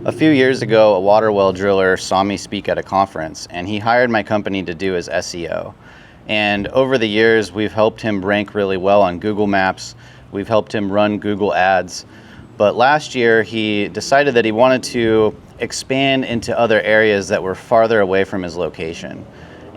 A few years ago, a water well driller saw me speak at a conference, and he hired my company to do his SEO. And over the years, we've helped him rank really well on Google Maps. We've helped him run Google Ads. But last year, he decided that he wanted to expand into other areas that were farther away from his location.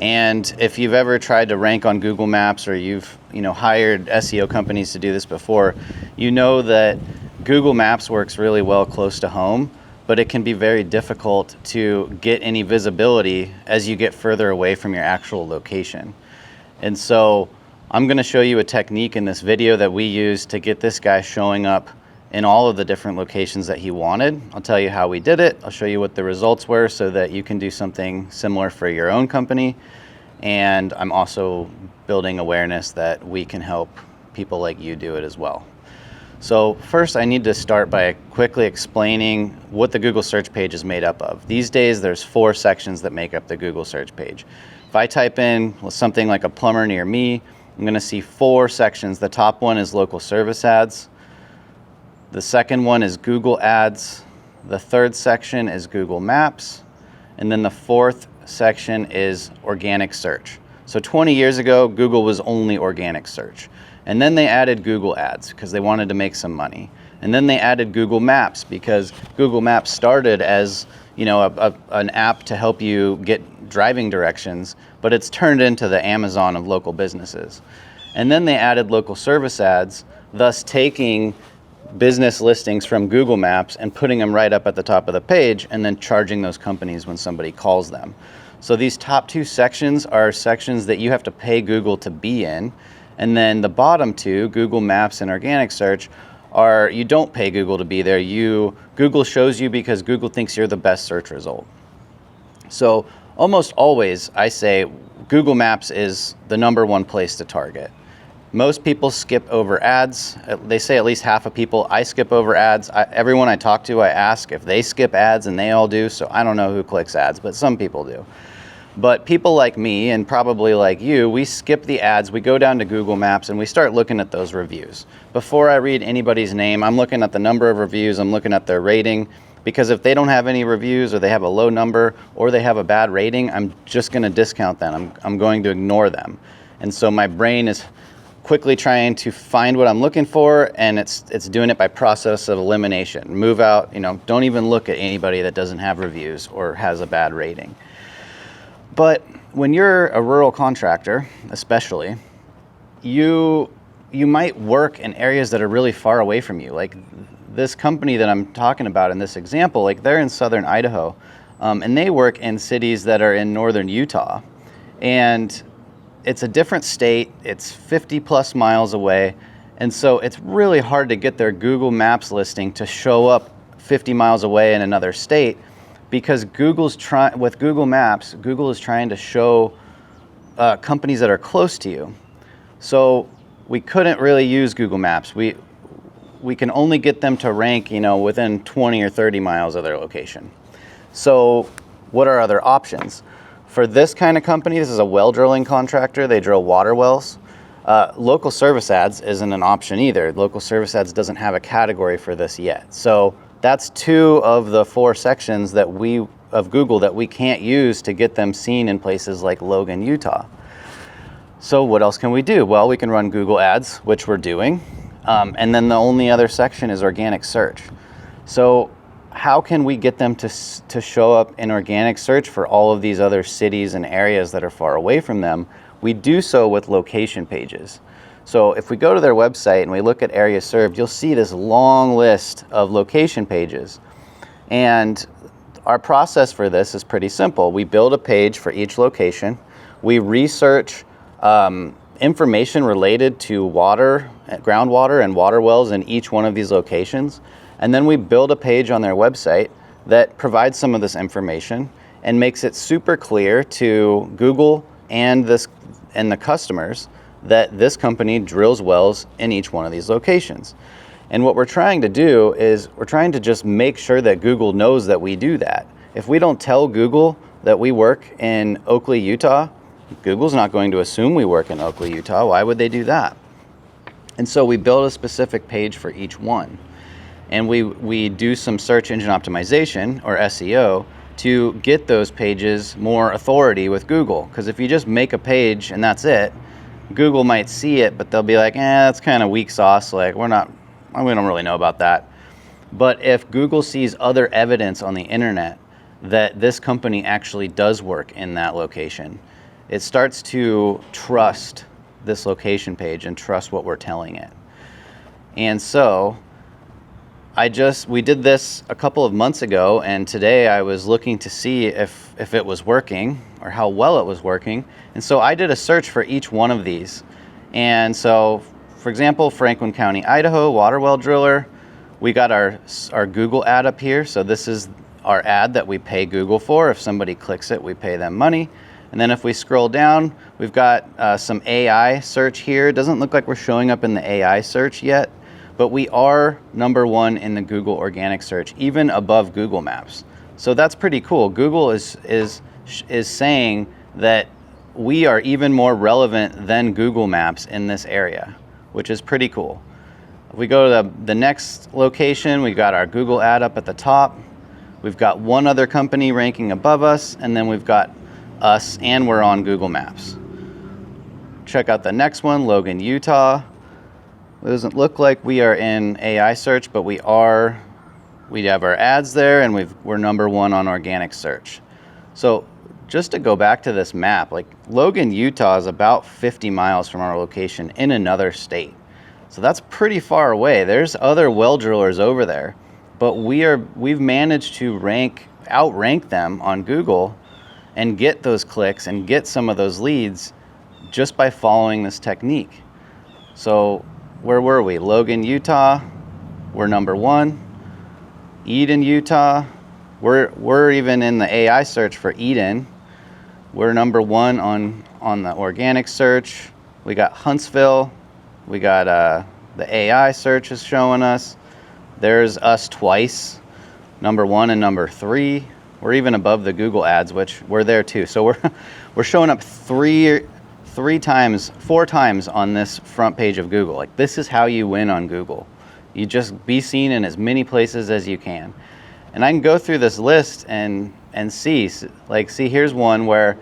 And if you've ever tried to rank on Google Maps, or you've hired SEO companies to do this before, you know that Google Maps works really well close to home, but it can be very difficult to get any visibility as you get further away from your actual location. And so I'm going to show you a technique in this video that we use to get this guy showing up in all of the different locations that he wanted. I'll tell you how we did it. I'll show you what the results were so that you can do something similar for your own company. And I'm also building awareness that we can help people like you do it as well. So first, I need to start by quickly explaining what the Google search page is made up of. These days, there's 4 sections that make up the Google search page. If I type in something like a plumber near me, I'm going to see 4 sections. The top one is local service ads. The second one is Google Ads. The third section is Google Maps. And then the fourth section is organic search. So 20 years ago, Google was only organic search. And then they added Google Ads because they wanted to make some money. And then they added Google Maps because Google Maps started as an app to help you get driving directions, but it's turned into the Amazon of local businesses. And then they added local service ads, thus taking business listings from Google Maps and putting them right up at the top of the page and then charging those companies when somebody calls them. So these top 2 sections are sections that you have to pay Google to be in. And then the bottom 2, Google Maps and organic search, are you don't pay Google to be there. Google shows you because Google thinks you're the best search result. So almost always I say Google Maps is the #1 place to target. Most people skip over ads. They say at least half of people. I skip over ads. Everyone I talk to, I ask if they skip ads, and they all do. So I don't know who clicks ads, but some people do. But people like me, and probably like you, we skip the ads. We go down to Google Maps and we start looking at those reviews. Before I read anybody's name, I'm looking at the number of reviews. I'm looking at their rating. Because if they don't have any reviews, or they have a low number, or they have a bad rating, I'm just going to discount them. I'm going to ignore them. And so my brain is quickly trying to find what I'm looking for, and it's doing it by process of elimination. Move out, don't even look at anybody that doesn't have reviews or has a bad rating. But when you're a rural contractor, especially, you might work in areas that are really far away from you. Like this company that I'm talking about in this example, like they're in southern Idaho, and they work in cities that are in northern Utah. And it's a different state, it's 50 plus miles away, and so it's really hard to get their Google Maps listing to show up 50 miles away in another state, because with Google Maps, Google is trying to show companies that are close to you. So we couldn't really use Google Maps. We can only get them to rank, within 20 or 30 miles of their location. So what are other options? For this kind of company, this is a well drilling contractor. They drill water wells. Local service ads isn't an option either. Local service ads doesn't have a category for this yet. So that's 2 of the 4 sections of Google that we can't use to get them seen in places like Logan, Utah. So what else can we do? Well, we can run Google Ads, which we're doing. And then the only other section is organic search. So how can we get them to show up in organic search for all of these other cities and areas that are far away from them? We do so with location pages. So if we go to their website and we look at areas served, you'll see this long list of location pages. And our process for this is pretty simple. We build a page for each location. We research information related to water, groundwater, and water wells in each one of these locations. And then we build a page on their website that provides some of this information and makes it super clear to Google and the customers that this company drills wells in each one of these locations. And what we're trying to do is we're trying to just make sure that Google knows that we do that. If we don't tell Google that we work in Oakley, Utah, Google's not going to assume we work in Oakley, Utah. Why would they do that? And so we build a specific page for each one. and we do some search engine optimization, or SEO, to get those pages more authority with Google. Because if you just make a page and that's it, Google might see it, but they'll be like, that's kind of weak sauce. Like, we don't really know about that. But if Google sees other evidence on the internet that this company actually does work in that location, it starts to trust this location page and trust what we're telling it. And so we did this a couple of months ago, and today I was looking to see if it was working or how well it was working. And so I did a search for each one of these. And so, for example, Franklin County, Idaho, water well driller. We got our Google ad up here. So this is our ad that we pay Google for. If somebody clicks it, we pay them money. And then if we scroll down, we've got some AI search here. It doesn't look like we're showing up in the AI search yet, but we are number one in the Google organic search, even above Google Maps. So that's pretty cool. Google is saying that we are even more relevant than Google Maps in this area, which is pretty cool. If we go to the next location, we got our Google ad up at the top. We've got one other company ranking above us, and then we've got us, and we're on Google Maps. Check out the next one, Logan, Utah. It doesn't look like we are in AI search, but we have our ads there, and we're number one on organic search. So just to go back to this map, like Logan, Utah is about 50 miles from our location in another state. So that's pretty far away. There's other well drillers over there, but we've managed to outrank them on Google and get those clicks and get some of those leads just by following this technique. So where were we? Logan, Utah, we're number one. Eden, Utah, we're even in the AI search for Eden. We're number one on the organic search. We got Huntsville. We got the AI search is showing us. There's us twice, number one and number three. We're even above the Google ads, which we're there too. So we're showing up four times on this front page of Google. Like, this is how you win on Google. You just be seen in as many places as you can. And I can go through this list and see here's one where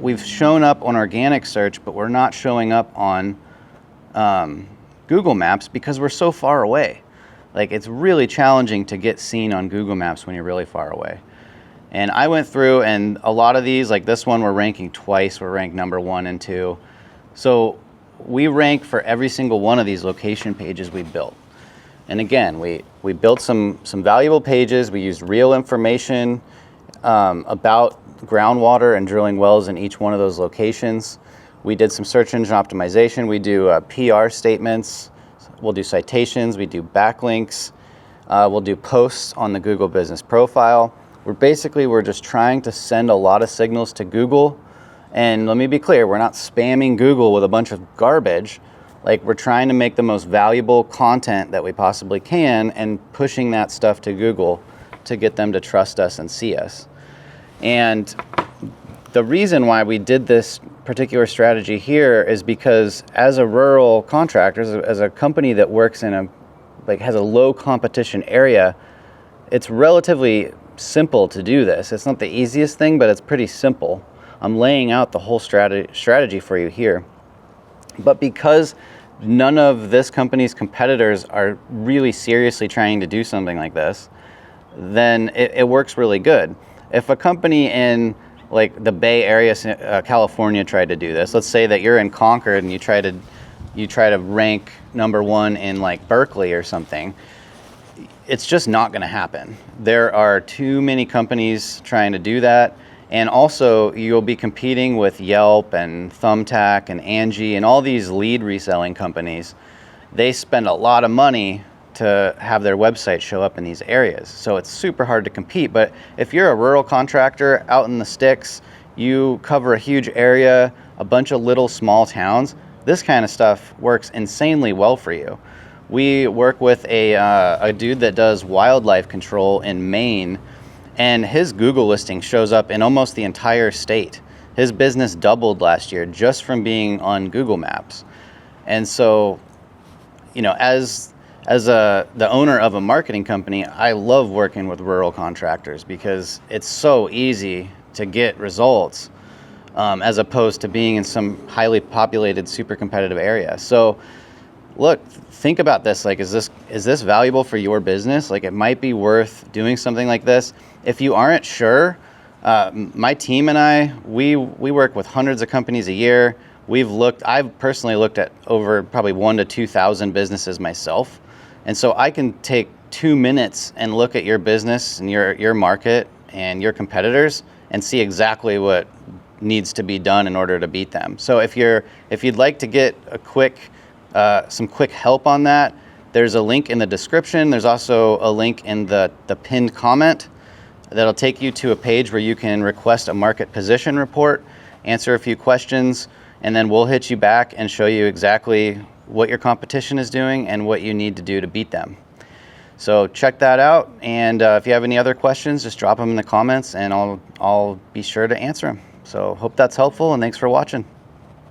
we've shown up on organic search, but we're not showing up on Google Maps because we're so far away. Like, it's really challenging to get seen on Google Maps when you're really far away. And I went through, and a lot of these, like this one, we're ranking twice. We're ranked number 1 and 2. So we rank for every single one of these location pages we built. And again, we built some valuable pages. We used real information about groundwater and drilling wells in each one of those locations. We did some search engine optimization. We do PR statements. We'll do citations. We do backlinks. We'll do posts on the Google Business Profile. We're just trying to send a lot of signals to Google. And let me be clear, we're not spamming Google with a bunch of garbage. Like, we're trying to make the most valuable content that we possibly can and pushing that stuff to Google to get them to trust us and see us. And the reason why we did this particular strategy here is because as a rural contractor, as a company that works in has a low competition area, it's relatively simple to do this. It's not the easiest thing, but it's pretty simple. I'm laying out the whole strategy for you here. But because none of this company's competitors are really seriously trying to do something like this, then it works really good. If a company in like the Bay Area, California, tried to do this, let's say that you're in Concord and you try to rank number 1 in like Berkeley or something, it's just not going to happen. There are too many companies trying to do that. And also, you'll be competing with Yelp and Thumbtack and Angie and all these lead reselling companies. They spend a lot of money to have their website show up in these areas. So it's super hard to compete. But if you're a rural contractor out in the sticks, you cover a huge area, a bunch of little small towns, this kind of stuff works insanely well for you. We work with a dude that does wildlife control in Maine, and his Google listing shows up in almost the entire state. His business doubled last year just from being on Google Maps. And so, as as the owner of a marketing company, I love working with rural contractors because it's so easy to get results, as opposed to being in some highly populated, super competitive area. So look, think about this. Like, is this valuable for your business? Like, it might be worth doing something like this. If you aren't sure, my team and I, we work with hundreds of companies a year. I've personally looked at over probably 1,000 to 2,000 businesses myself. And so I can take 2 minutes and look at your business and your market and your competitors and see exactly what needs to be done in order to beat them. So if you'd like to get some quick help on that, there's a link in the description. There's also a link in the pinned comment that'll take you to a page where you can request a market position report, answer a few questions, and then we'll hit you back and show you exactly what your competition is doing and what you need to do to beat them. So check that out, and if you have any other questions, just drop them in the comments and I'll be sure to answer them. So hope that's helpful, and thanks for watching.